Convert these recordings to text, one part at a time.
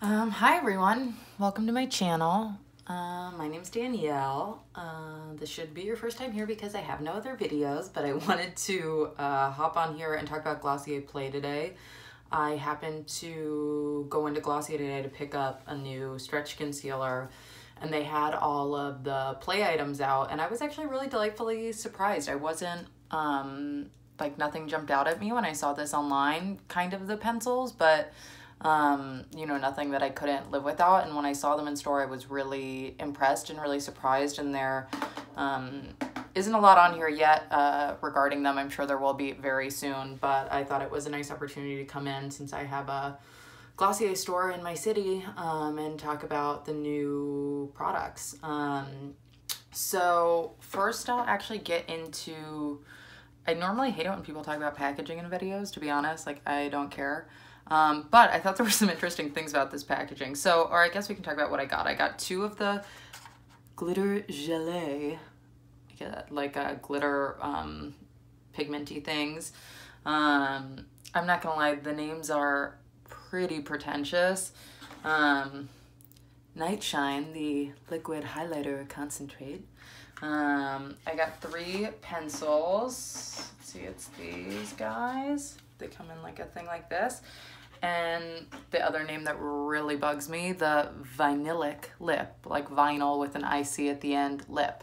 Hi everyone, welcome to my channel. My name's Danielle. This should be your first time here because I have no other videos, but I wanted to hop on here and talk about Glossier Play today. I happened to go into Glossier today to pick up a new stretch concealer, and they had all of the Play items out, and I was actually really delightfully surprised. I wasn't, like nothing jumped out at me when I saw this online, kind of the pencils, but you know, nothing that I couldn't live without. And when I saw them in store, I was really impressed and really surprised. And there isn't a lot on here yet regarding them. I'm sure there will be very soon, but I thought it was a nice opportunity to come in since I have a Glossier store in my city and talk about the new products. So first I'll actually get into, I normally hate it when people talk about packaging in videos, to be honest. Like, I don't care. But I thought there were some interesting things about this packaging. So, or I guess we can talk about what I got. I got two of the glitter gelée, like a glitter pigmenty things. I'm not gonna lie, the names are pretty pretentious. Night Shine, the liquid highlighter concentrate. I got 3 pencils. Let's see, it's these guys. They come in like a thing like this. And the other name that really bugs me, the vinylic lip, like vinyl with an IC at the end lip.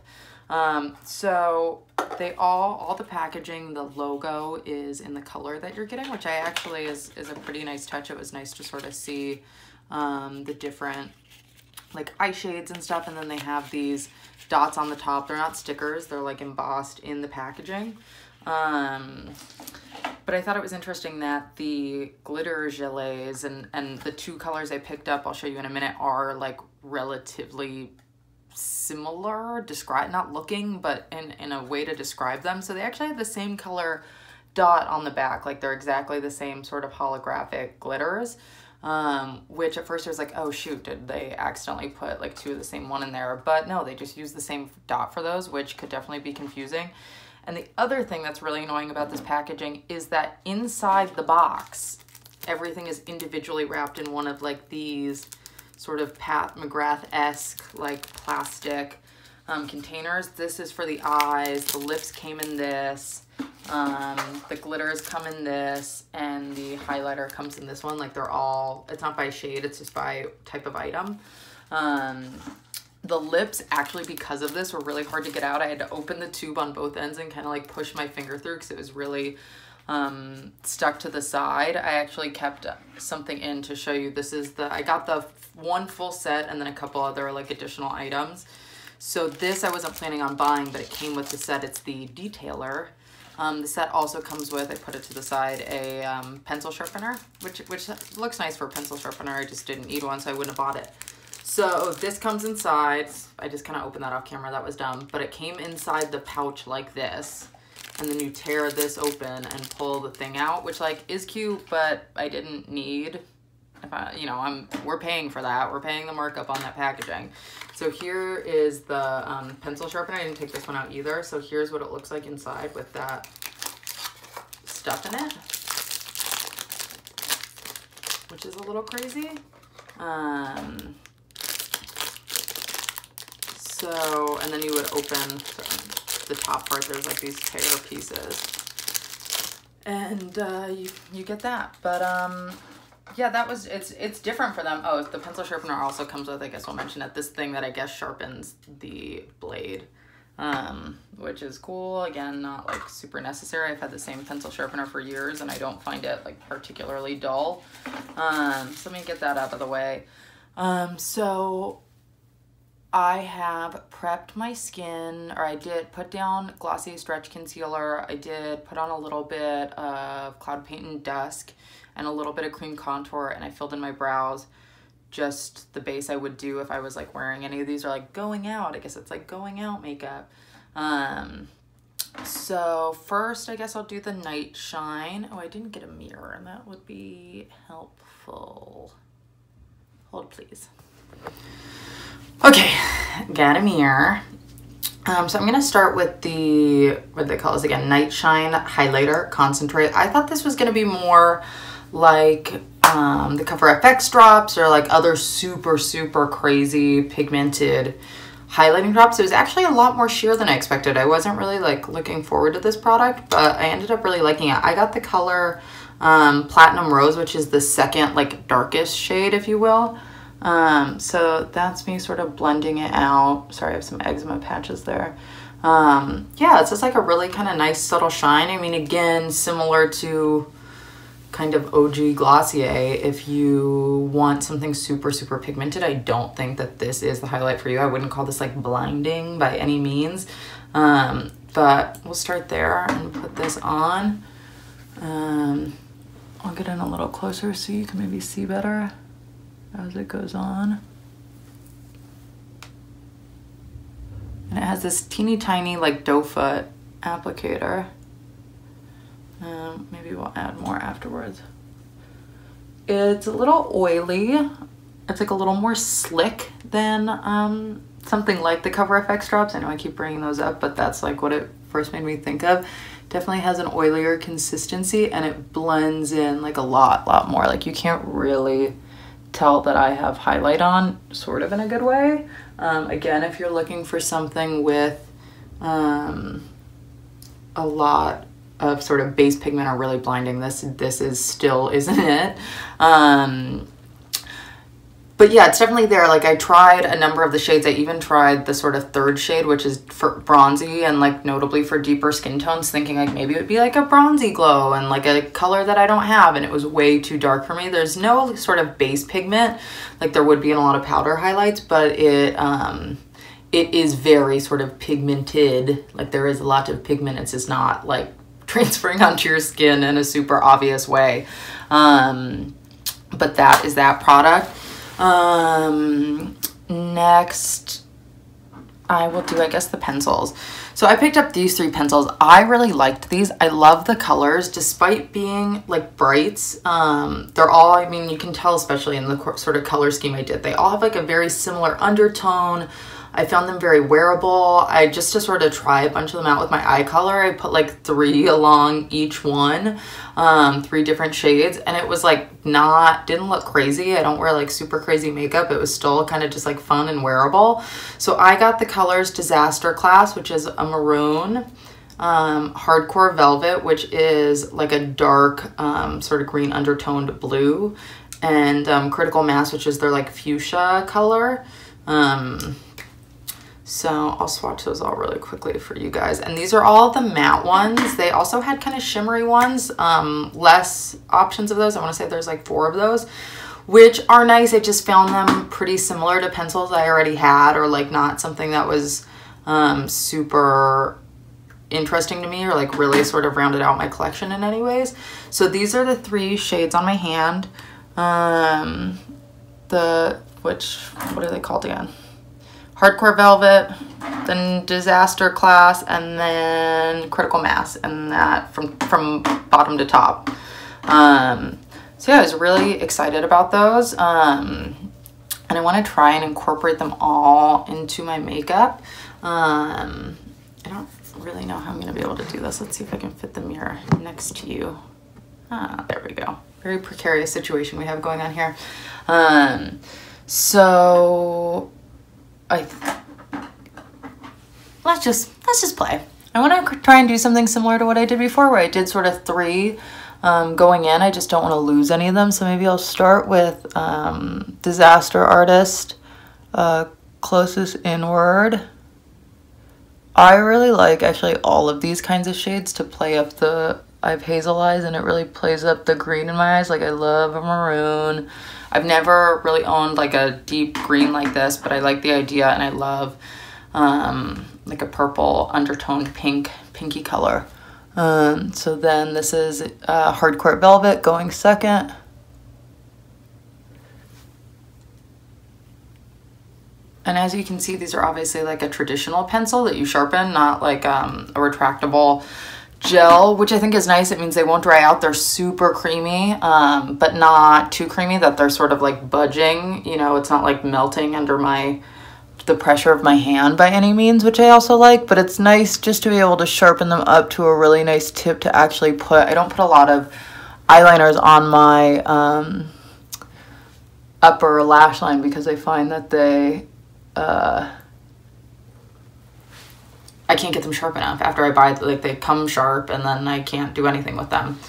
So they all the packaging, the logo is in the color that you're getting, which I actually is a pretty nice touch. It was nice to sort of see the different like eye shades and stuff. And then they have these dots on the top. They're not stickers, they're like embossed in the packaging. But I thought it was interesting that the glitter gelées and the 2 colors I picked up, I'll show you in a minute, are like relatively similar, not looking, but in a way to describe them. So they actually have the same color dot on the back, like they're exactly the same sort of holographic glitters, which at first I was like, oh shoot, did they accidentally put like 2 of the same one in there? But no, they just use the same dot for those, which could definitely be confusing. And the other thing that's really annoying about this packaging is that inside the box, everything is individually wrapped in one of like these sort of Pat McGrath-esque like plastic containers. This is for the eyes, the lips came in this, the glitters come in this, and the highlighter comes in this one. Like they're all, it's not by shade, it's just by type of item. The lips, actually, because of this, were really hard to get out. I had to open the tube on both ends and kind of like push my finger through because it was really stuck to the side. I actually kept something in to show you. This is I got the 1 full set and then a couple other like additional items. So this I wasn't planning on buying, but it came with the set. It's the detailer. The set also comes with, I put it to the side, a pencil sharpener, which looks nice for a pencil sharpener. I just didn't need one, so I wouldn't have bought it. So this comes inside. I just kind of opened that off camera. That was dumb. But it came inside the pouch like this. And then you tear this open and pull the thing out, which like is cute, but I didn't need. You know, we're paying for that. We're paying the markup on that packaging. So here is the pencil sharpener. I didn't take this one out either. So here's what it looks like inside with that stuff in it, which is a little crazy. So, and then you would open the top part, there's like these tear pieces, and you get that. But yeah, that was, it's different for them. Oh, the pencil sharpener also comes with, I guess I'll mention it, this thing that I guess sharpens the blade, which is cool. Again, not like super necessary. I've had the same pencil sharpener for years and I don't find it like particularly dull. So let me get that out of the way. So I have prepped my skin, or I did put down Glossier Stretch Concealer. I did put on a little bit of Cloud Paint in Dusk and a little bit of cream contour, and I filled in my brows. Just the base I would do if I was like wearing any of these, or like going out. I guess it's like going out makeup. So first I guess I'll do the Night Shine. Oh, I didn't get a mirror, and that would be helpful. Hold please. Okay, got a mirror. So I'm gonna start with the, what they call this again, Night Shine Highlighter Concentrate. I thought this was gonna be more like the Cover FX drops or like other super, super crazy pigmented highlighting drops. It was actually a lot more sheer than I expected. I wasn't really like looking forward to this product, but I ended up really liking it. I got the color Platinum Rose, which is the second like darkest shade, if you will. So that's me sort of blending it out. Sorry, I have some eczema patches there. Yeah, it's just like a really kind of nice subtle shine. I mean, again, similar to kind of OG Glossier, if you want something super, super pigmented, I don't think that this is the highlight for you. I wouldn't call this like blinding by any means. But we'll start there and put this on. I'll get in a little closer so you can maybe see better as it goes on. And it has this teeny tiny like doe foot applicator. Maybe we'll add more afterwards. It's a little oily. It's like a little more slick than something like the Cover FX drops. I know I keep bringing those up, but that's like what it first made me think of. Definitely has an oilier consistency and it blends in like a lot more. Like you can't really tell that I have highlight on, sort of in a good way. Again, if you're looking for something with a lot of sort of base pigment or really blinding, this is still isn't it. But yeah, it's definitely there. Like I tried a number of the shades. I even tried the sort of third shade, which is for bronzy and like notably for deeper skin tones, thinking like maybe it would be like a bronzy glow and like a color that I don't have, and it was way too dark for me. There's no sort of base pigment like there would be in a lot of powder highlights, but it is very sort of pigmented. Like there is a lot of pigment. It's just not like transferring onto your skin in a super obvious way. But that is that product. Next I will do, I guess, the pencils. So I picked up these 3 pencils. I really liked these. I love the colors despite being like brights. They're all, I mean, you can tell, especially in the sort of color scheme I did, they all have like a very similar undertone. I found them very wearable. Just to sort of try a bunch of them out with my eye color, I put like 3 along each one, 3 different shades, and it was like didn't look crazy. I don't wear like super crazy makeup. It was still kind of just like fun and wearable. So I got the colors Disaster Class, which is a maroon, Hardcore Velvet, which is like a dark sort of green undertoned blue, and Critical Mass, which is their like fuchsia color. So I'll swatch those all really quickly for you guys. And these are all the matte ones. They also had kind of shimmery ones, less options of those. I want to say there's like 4 of those, which are nice. I just found them pretty similar to pencils I already had, or like not something that was super interesting to me or like really sort of rounded out my collection in any ways. So these are the 3 shades on my hand. What are they called again? Hardcore Velvet, then Disaster Class, and then Critical Mass, and that from bottom to top. So yeah, I was really excited about those. And I want to try and incorporate them all into my makeup. I don't really know how I'm going to be able to do this. Let's see if I can fit the mirror next to you. There we go. Very precarious situation we have going on here. So let's just play. I want to try and do something similar to what I did before, where I did sort of 3 going in. I just don't want to lose any of them, so maybe I'll start with Disaster Artist, Closest Inward. I really like actually all of these kinds of shades to play up I have hazel eyes, and it really plays up the green in my eyes. Like I love a maroon. I've never really owned like a deep green like this, but I like the idea, and I love like a purple undertoned pinky color. So then this is Hardcore Velvet going second. And as you can see, these are obviously like a traditional pencil that you sharpen, not like a retractable gel, which I think is nice. It means they won't dry out. They're super creamy, but not too creamy that they're sort of like budging. You know, it's not like melting under the pressure of my hand by any means, which I also like, but it's nice just to be able to sharpen them up to a really nice tip to actually put. I don't put a lot of eyeliners on my upper lash line because I find that they I can't get them sharp enough. After I buy, like, they come sharp and then I can't do anything with them.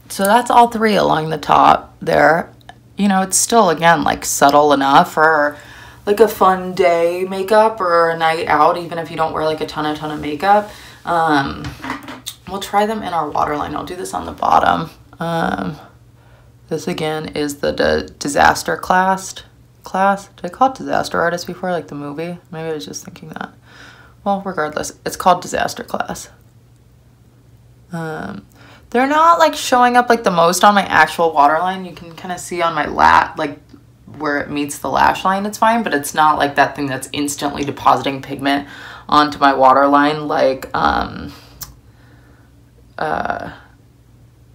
So that's all three along the top there. You know, it's still, again, like, subtle enough for like a fun day makeup or a night out, even if you don't wear like a ton of makeup. We'll try them in our waterline. I'll do this on the bottom. This again is the Disaster class. Did I call it Disaster Artist before, like the movie? Maybe I was just thinking that. Well, regardless, it's called Disaster Class. They're not like showing up like the most on my actual waterline. You can kind of see on my like where it meets the lash line, it's fine, but it's not like that thing that's instantly depositing pigment onto my waterline like other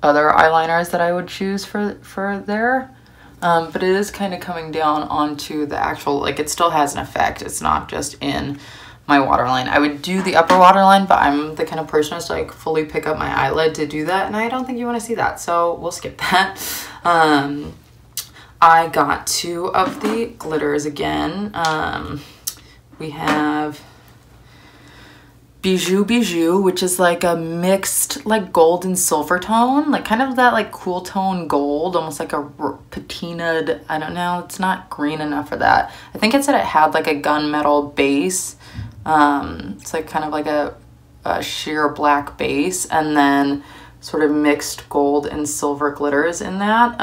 eyeliners that I would choose for there. But it is kind of coming down onto the actual, like, it still has an effect. It's not just in my waterline. I would do the upper waterline, but I'm the kind of person who's like fully pick up my eyelid to do that, and I don't think you want to see that, so we'll skip that. I got two of the glitters again. We have Bijou, which is like a mixed like gold and silver tone, like kind of that like cool tone gold, almost like a patinaed, I don't know, it's not green enough for that. I think it said it had like a gunmetal base. It's like kind of like a sheer black base, and then sort of mixed gold and silver glitters in that.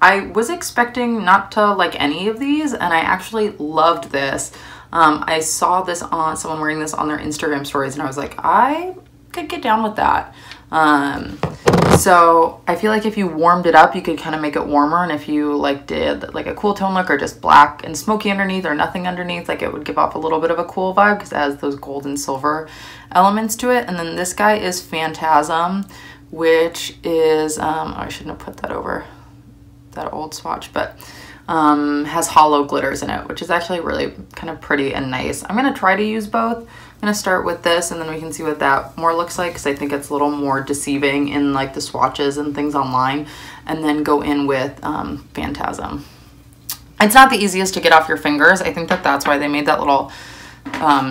I was expecting not to like any of these, and I actually loved this. I saw this on someone wearing this on their Instagram stories, and I was like, I could get down with that. So I feel like if you warmed it up, you could kind of make it warmer, and if you like did like a cool tone look or just black and smoky underneath or nothing underneath, like it would give off a little bit of a cool vibe because it has those gold and silver elements to it. And then this guy is Phantasm, which is, oh, I shouldn't have put that over that old swatch, but has hollow glitters in it, which is actually really kind of pretty and nice. I'm going to try to use both. I'm going to start with this, and then we can see what that more looks like, because I think it's a little more deceiving in like the swatches and things online, and then go in with Phantasm. It's not the easiest to get off your fingers. I think that that's why they made that little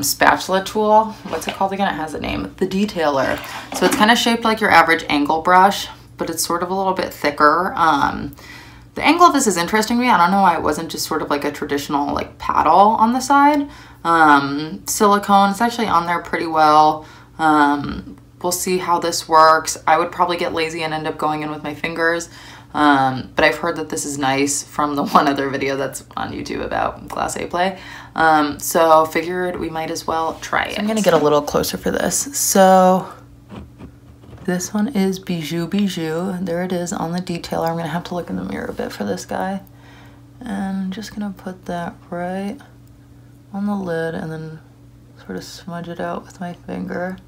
spatula tool. What's it called again? It has a name. The detailer. So it's kind of shaped like your average angle brush, but it's sort of a little bit thicker. The angle of this is interesting to me. I don't know why it wasn't just sort of like a traditional like paddle on the side. Silicone, it's actually on there pretty well. We'll see how this works. I would probably get lazy and end up going in with my fingers. But I've heard that this is nice from the one other video that's on YouTube about Glossier play. So figured we might as well try it. So I'm gonna get a little closer for this. So this one is Bijou. There it is on the detailer. I'm gonna have to look in the mirror a bit for this guy. And I'm just gonna put that right on the lid and then sort of smudge it out with my finger.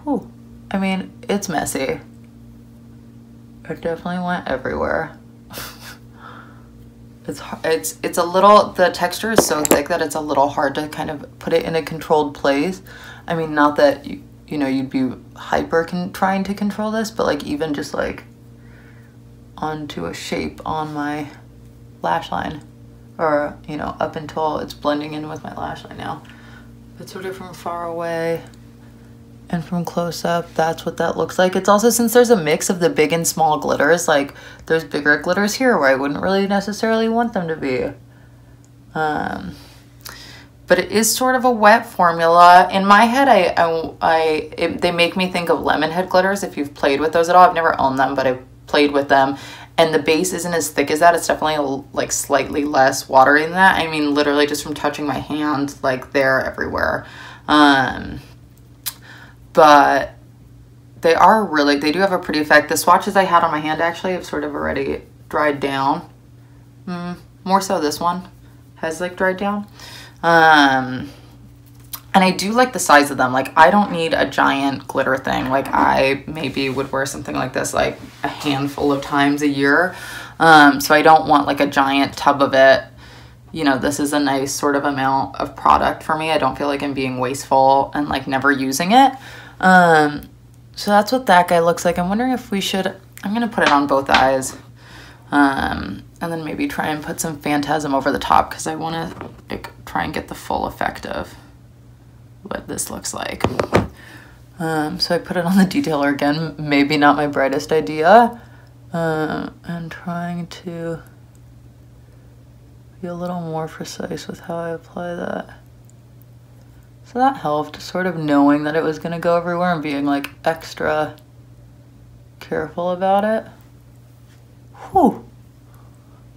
Whew. I mean, it's messy. It definitely went everywhere. It's a little, the texture is so thick that it's a little hard to kind of put it in a controlled place. I mean, not that you know you'd be trying to control this, but like even just like onto a shape on my lash line, or you know, up until it's blending in with my lash line now. But sort of from far away and from close up, that's what that looks like. It's also, since there's a mix of the big and small glitters, like there's bigger glitters here where I wouldn't really necessarily want them to be. But it is sort of a wet formula. In my head, they make me think of lemon head glitters. If you've played with those at all, I've never owned them, but I've played with them. And the base isn't as thick as that. It's definitely like slightly less watery than that. I mean, literally just from touching my hand, like they're everywhere. But they do have a pretty effect. The swatches I had on my hand actually have sort of already dried down. More so this one has like dried down. And I do like the size of them. Like I don't need a giant glitter thing. Like I maybe would wear something like this like a handful of times a year. So I don't want like a giant tub of it. You know, this is a nice sort of amount of product for me. I don't feel like I'm being wasteful and like never using it. So that's what that guy looks like. I'm wondering if we should, I'm gonna put it on both eyes. And then maybe try and put some Phantasm over the top because I want to like try and get the full effect of what this looks like. So I put it on the detailer again, maybe not my brightest idea. And trying to be a little more precise with how I apply that. So that helped, sort of knowing that it was gonna go everywhere and being like extra careful about it. Whew.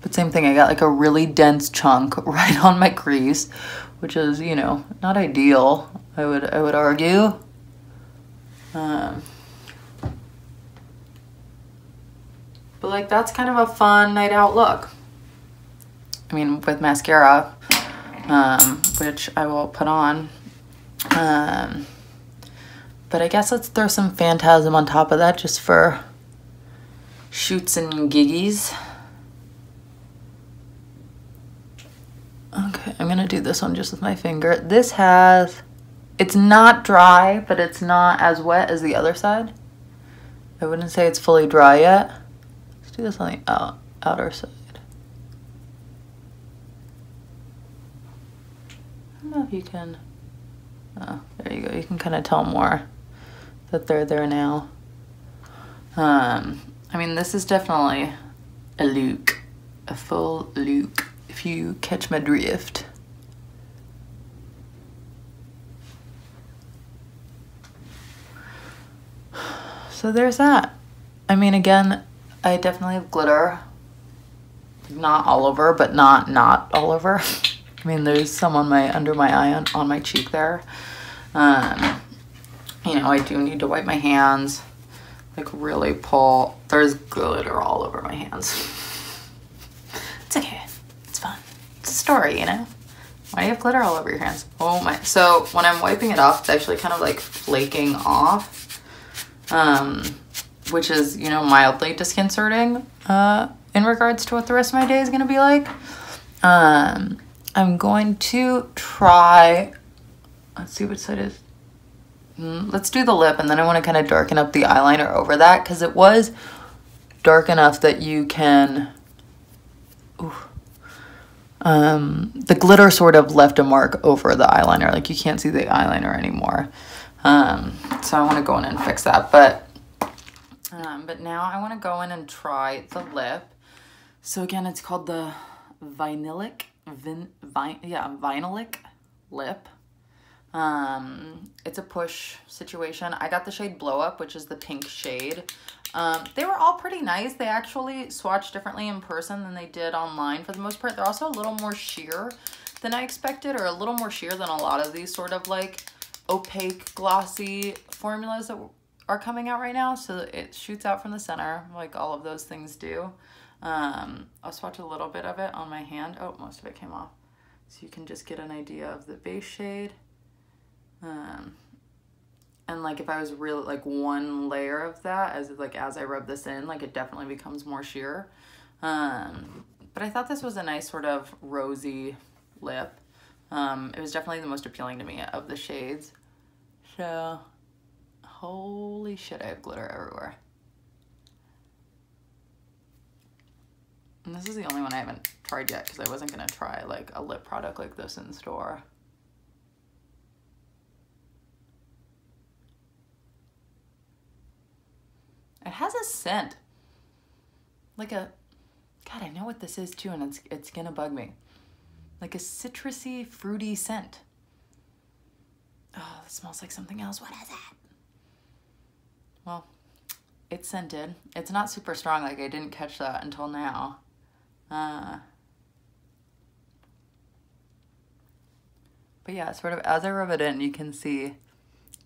But same thing, I got like a really dense chunk right on my crease, which is, you know, not ideal, I would argue. But like that's kind of a fun night out look. I mean, with mascara, which I will put on. But I guess let's throw some Phantasm on top of that just for shoots and giggies. Okay, I'm gonna do this one just with my finger. This has, it's not dry, but it's not as wet as the other side. I wouldn't say it's fully dry yet. Let's do this on the outer side. I don't know if you can, oh, there you go. You can kind of tell more that they're there now. I mean, this is definitely a look, a full look, if you catch my drift. So there's that. I mean, again, I definitely have glitter. Not all over, but not all over. I mean, there's some on my, under my eye on my cheek there. You know, I do need to wipe my hands. Like really pull. There's glitter all over my hands. It's okay. It's fun. It's a story, you know? Why do you have glitter all over your hands? Oh my. So when I'm wiping it off, it's actually kind of like flaking off. Which is, you know, mildly disconcerting in regards to what the rest of my day is going to be like. I'm going to try, let's see which side is. Let's do the lip, and then I want to kind of darken up the eyeliner over that because it was dark enough that you can, the glitter sort of left a mark over the eyeliner. Like you can't see the eyeliner anymore. So I want to go in and fix that. But now I want to go in and try the lip. So again, it's called the Vinylic lip. It's a push situation. I got the shade Blow Up, which is the pink shade. They were all pretty nice. They actually swatched differently in person than they did online for the most part. They're also a little more sheer than I expected, or a little more sheer than a lot of these sort of like opaque glossy formulas that are coming out right now. So it shoots out from the center like all of those things do. I'll swatch a little bit of it on my hand. Oh, most of it came off. So you can just get an idea of the base shade. And like if I was really like one layer of that as I rub this in, like it definitely becomes more sheer. But I thought this was a nice sort of rosy lip. It was definitely the most appealing to me of the shades. So holy shit, I have glitter everywhere. And this is the only one I haven't tried yet because I wasn't gonna try like a lip product like this in store. It has a scent, like a, God, I know what this is too, and it's gonna bug me. Like a citrusy, fruity scent. Oh, it smells like something else. What is it? Well, it's scented. It's not super strong, like I didn't catch that until now. But yeah, sort of as I rub it in, you can see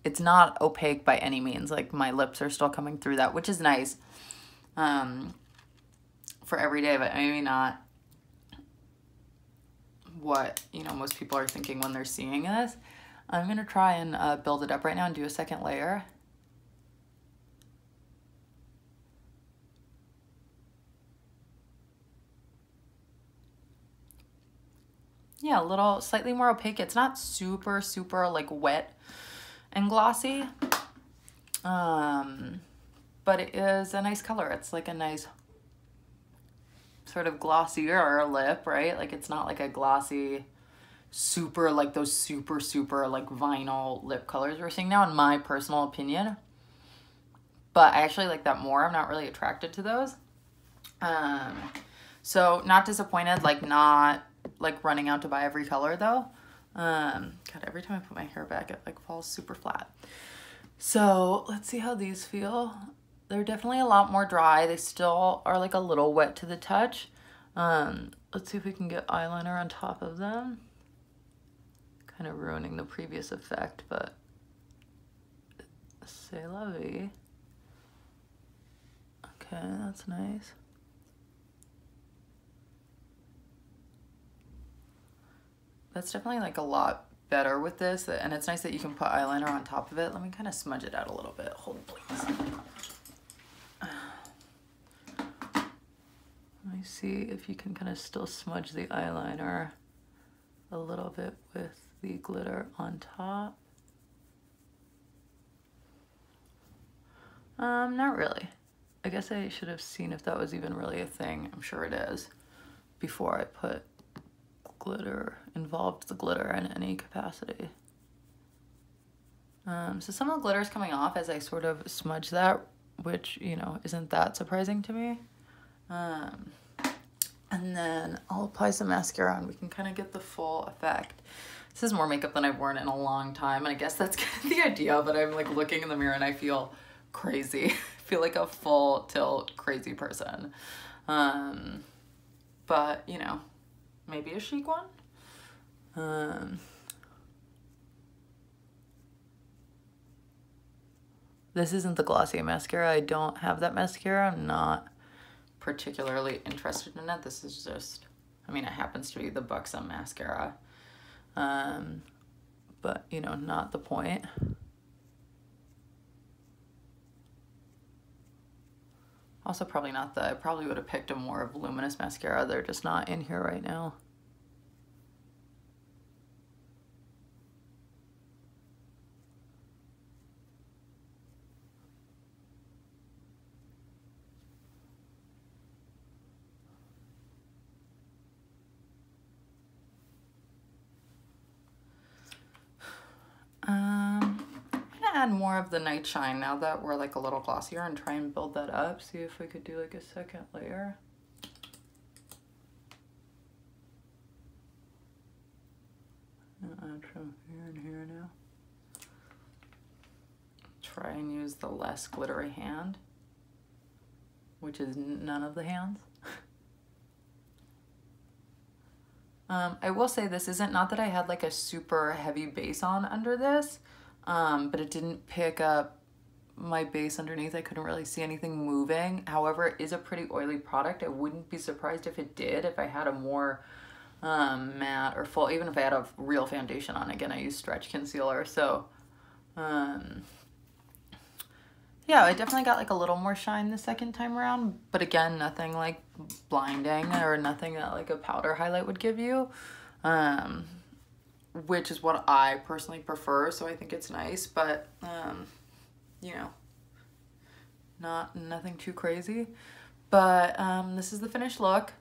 it's not opaque by any means. Like my lips are still coming through that, which is nice for every day, but maybe not what, you know, most people are thinking when they're seeing this. I'm gonna try and build it up right now and do a second layer. Yeah, a little slightly more opaque. It's not super like wet and glossy, But it is a nice color. It's like a nice sort of glossier lip, right? Like it's not like a glossy, super, like those super, super like vinyl lip colors we're seeing now, in my personal opinion. But I actually like that more. I'm not really attracted to those. So not disappointed, like not like running out to buy every color though. God, every time I put my hair back, it like falls super flat. So let's see how these feel. They're definitely a lot more dry. They still are like a little wet to the touch. Let's see if we can get eyeliner on top of them. Kind of ruining the previous effect, but c'est la vie. Okay, that's nice. That's definitely like a lot better with this, and it's nice that you can put eyeliner on top of it. Let me kind of smudge it out a little bit. Hold please. Let me see if you can kind of still smudge the eyeliner a little bit with the glitter on top. Not really. I guess I should have seen if that was even really a thing. I'm sure it is, before I put glitter, involved the glitter in any capacity. So some of the glitter is coming off as I sort of smudge that, which, you know, isn't that surprising to me. And then I'll apply some mascara and we can kind of get the full effect. This is more makeup than I've worn in a long time, and I guess that's kind of the idea, but I'm like looking in the mirror and I feel crazy. I feel like a full tilt crazy person. But, you know, maybe a chic one. This isn't the Glossier mascara. I don't have that mascara. I'm not particularly interested in it. This is just, I mean, it happens to be the Buxom mascara. But, you know, not the point. Also probably not I probably would have picked a more voluminous mascara. They're just not in here right now. I'm gonna add more of the Night Shine now that we're like a little glossier, and try and build that up. See if we could do like a second layer. I'll add from here and here now. Try and use the less glittery hand, which is none of the hands. I will say this isn't, not that I had like a super heavy base on under this, but it didn't pick up my base underneath. I couldn't really see anything moving. However, it is a pretty oily product. I wouldn't be surprised if it did, if I had a more matte or full, even if I had a real foundation on. Again, I use stretch concealer, so yeah, I definitely got like a little more shine the second time around, but again, nothing like blinding or nothing that like a powder highlight would give you, which is what I personally prefer, so I think it's nice, but you know, nothing too crazy. But this is the finished look.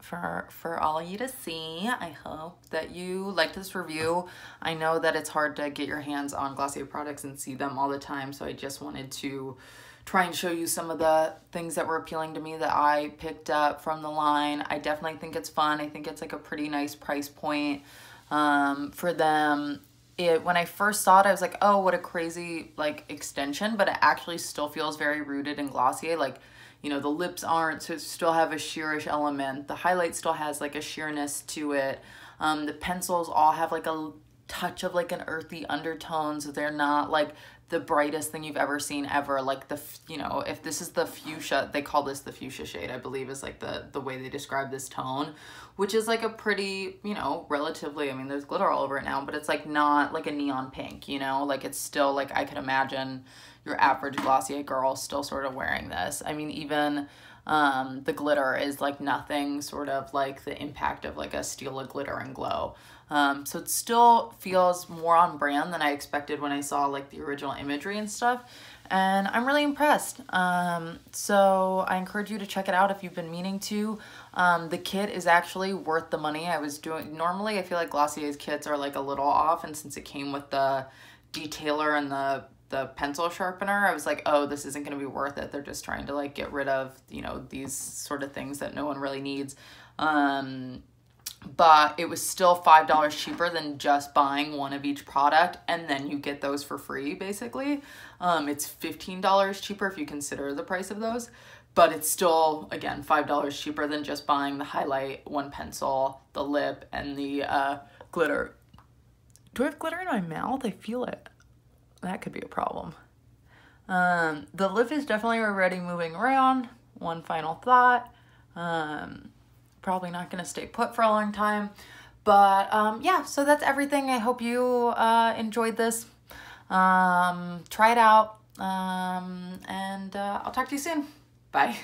For all of you to see. I hope that you liked this review. I know that it's hard to get your hands on Glossier products and see them all the time, so I just wanted to try and show you some of the things that were appealing to me that I picked up from the line. I definitely think it's fun. I think it's like a pretty nice price point for them. When I first saw it, I was like, oh, what a crazy like extension, but it actually still feels very rooted in Glossier. Like, you know, the lips aren't, so it still have a sheerish element. The highlight still has like a sheerness to it. The pencils all have like a touch of like an earthy undertone, so they're not like the brightest thing you've ever seen ever. Like the, you know, if this is the fuchsia, they call this the fuchsia shade, I believe is like the way they describe this tone, which is like a pretty, you know, relatively, I mean, there's glitter all over it now, but it's like not like a neon pink, you know, like it's still like, I could imagine your average Glossier girl still sort of wearing this. I mean, even the glitter is like nothing sort of like the impact of like a Stila glitter and glow. So it still feels more on brand than I expected when I saw like the original imagery and stuff. And I'm really impressed. So I encourage you to check it out if you've been meaning to. The kit is actually worth the money. Normally I feel like Glossier's kits are like a little off, and since it came with the detailer and the pencil sharpener, I was like, oh, this isn't gonna be worth it. They're just trying to like get rid of, you know, these sort of things that no one really needs. But it was still $5 cheaper than just buying one of each product, and then you get those for free, basically. It's $15 cheaper if you consider the price of those, but it's still, again, $5 cheaper than just buying the highlight, one pencil, the lip, and the glitter. Do I have glitter in my mouth? I feel it. That could be a problem. The lip is definitely already moving around. One final thought. Probably not going to stay put for a long time. But yeah, so that's everything. I hope you enjoyed this. Try it out. And I'll talk to you soon. Bye.